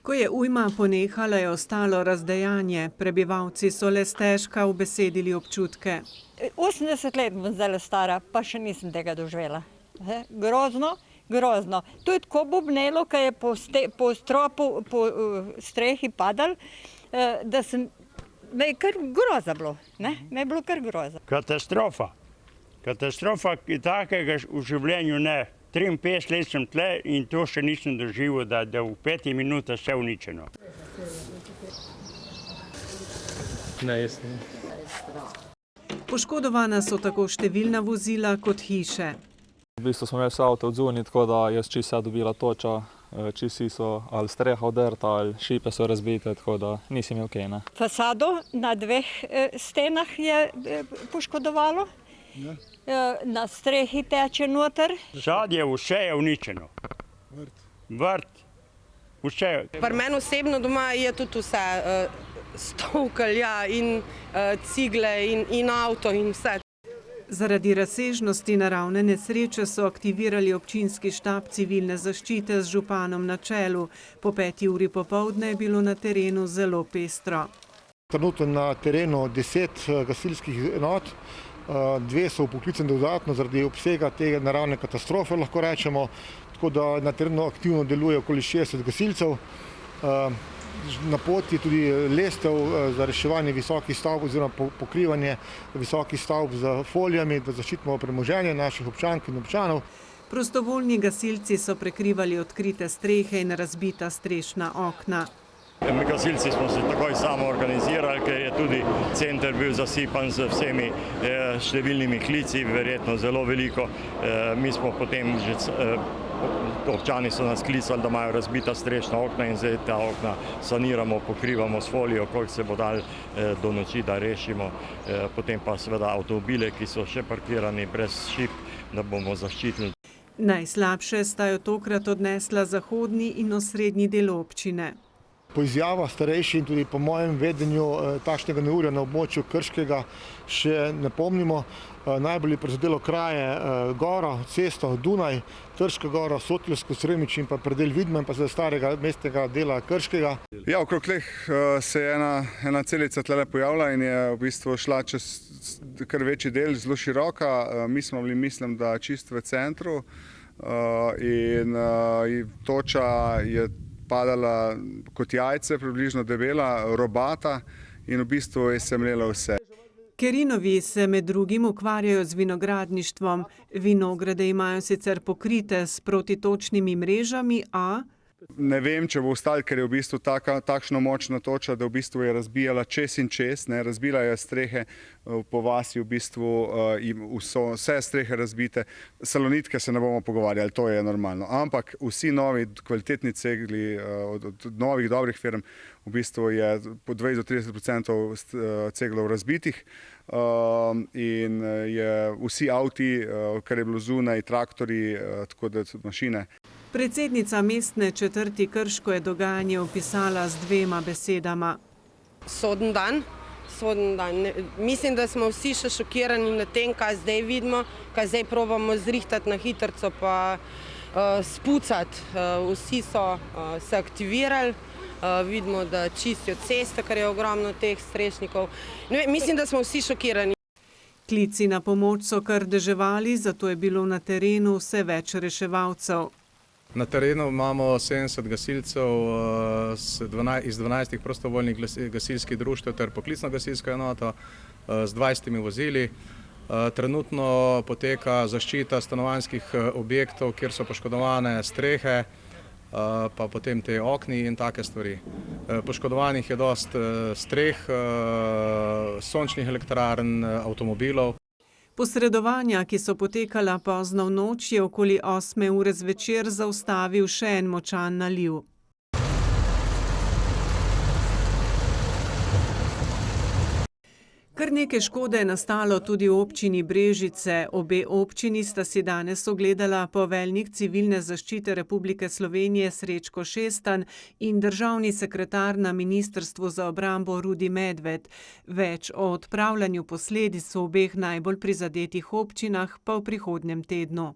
Ko je ujma ponehala, je ostalo razdejanje. Prebivalci so le stežka ubesedili občutke. 80 let bom zdaj stara, pa še nisem tega doživela. Grozno, grozno. To je tako bobnelo, ko je po stropu, po strehi padal, da me je kar groza bilo. Me je bilo kar groza. Katastrofa. Katastrofa takega v življenju ne. 53 let sem tle in to še nisem doživel, da v 5 minutah vse uničeno. Ne, jaz ne. Poškodovana so tako številna vozila kot hiše. V bistvu smo imeli vse avto odzunaj, tako da jaz čisto dobila toča, čisto so ali streha odrta ali šipe so razbite, tako da nisi imel kaj, ne. Fasado na 2 stenah je poškodovalo. Na strehi teče noter. Zadnje vse je uničeno. Vrt. Vse. Pri meni osebno doma je tudi vse. Stovkelj in cigle in avto in vse. Zaradi razsežnosti naravne nesreče so aktivirali občinski štab civilne zaščite z županom na čelu. Po 5 uri popoldne je bilo na terenu zelo pestro. Trenutno na terenu 10 gasilskih enot. 2 so vpoklicani dodatno zaradi obsega te naravne katastrofe, lahko rečemo, tako da na terenu aktivno deluje okoli 60 gasilcev. Na poti tudi lestev za reševanje visokih stavb oziroma pokrivanje visokih stavb z folijami, da zaščitimo premoženje naših občank in občanov. Prostovoljni gasilci so prekrivali odkrite strehe in razbita strešna okna. Mi gasilci smo se takoj samo organizirali, ker je tudi center bil zasipan z vsemi številnimi klici, verjetno zelo veliko. Mi smo potem že, občani so nas klicali, da imajo razbita strešna okna in zdaj ta okna saniramo, pokrivamo s folijo, koliko se bo dal do noči, da rešimo. Potem pa seveda avtomobile, ki so še parkirani brez šip, da bomo zaščitili. Najslabše sta jo tokrat odnesla zahodni in osrednji del občine. Po izjavah starejših in tudi po mojem vedenju takšnega neurja na območju Krškega še ne pomnimo. Najbolj je prizadelo kraje Gora, cesto Dunaj, Trška Gora, Sotlsko, Sremič in pa predel Vidma in pa starega mestnega dela Krškega. Ja, okrog tleh se je ena celica tle pojavila in je v bistvu šla čez kar večji del, zelo široka. Mi smo bili, mislim, da čist v centru in toča je padala kot jajce, približno debela, robata in v bistvu je semljela vse. Kerinovi se med drugim ukvarjajo z vinogradništvom. Vinograde imajo sicer pokrite s protitočnimi mrežami, a ne vem, če bo ostalo, ker je v bistvu takšno močna toča, da v bistvu je razbijala čez in čez, razbila je strehe po vasi, v bistvu vse strehe razbite. Salonitke se ne bomo pogovarjali, to je normalno. Ampak vsi novi kvalitetni cegli od novih dobrih firm, v bistvu je po 20-30% ceglov razbitih in je vsi avti, kar je bilo zunaj, traktori, tako da mašine. Predsednica mestne četrti Krško je dogajanje opisala z 2 besedama. Soden dan. Mislim, da smo vsi še šokirani nad tem, kaj zdaj vidimo, kaj zdaj probamo zrihtati na hitrico pa spucati. Vsi so se aktivirali, vidimo, da čistijo ceste, kar je ogromno teh strešnikov. Mislim, da smo vsi šokirani. Klici na pomoč so kar deževali, zato je bilo na terenu vse več reševalcev. Na terenu imamo 70 gasilcev iz 12 prostovoljnih gasilskih društev ter poklicno gasilsko enoto z 20 vozili. Trenutno poteka zaščita stanovanjskih objektov, kjer so poškodovane strehe, pa potem te okni in take stvari. Poškodovanih je dosti streh, sončnih elektrarn, avtomobilov. Posredovanja, ki so potekala pozno v noč, je okoli 8 ure zvečer zaustavil še en močan naliv. Kar nekaj škode je nastalo tudi v občini Brežice. Obe občini sta si danes ogledala poveljnik civilne zaščite Republike Slovenije Srečko Šestan in državni sekretar na Ministrstvu za obrambo Rudi Medved. Več o odpravljanju posledic v obeh najbolj prizadetih občinah pa v prihodnjem tednu.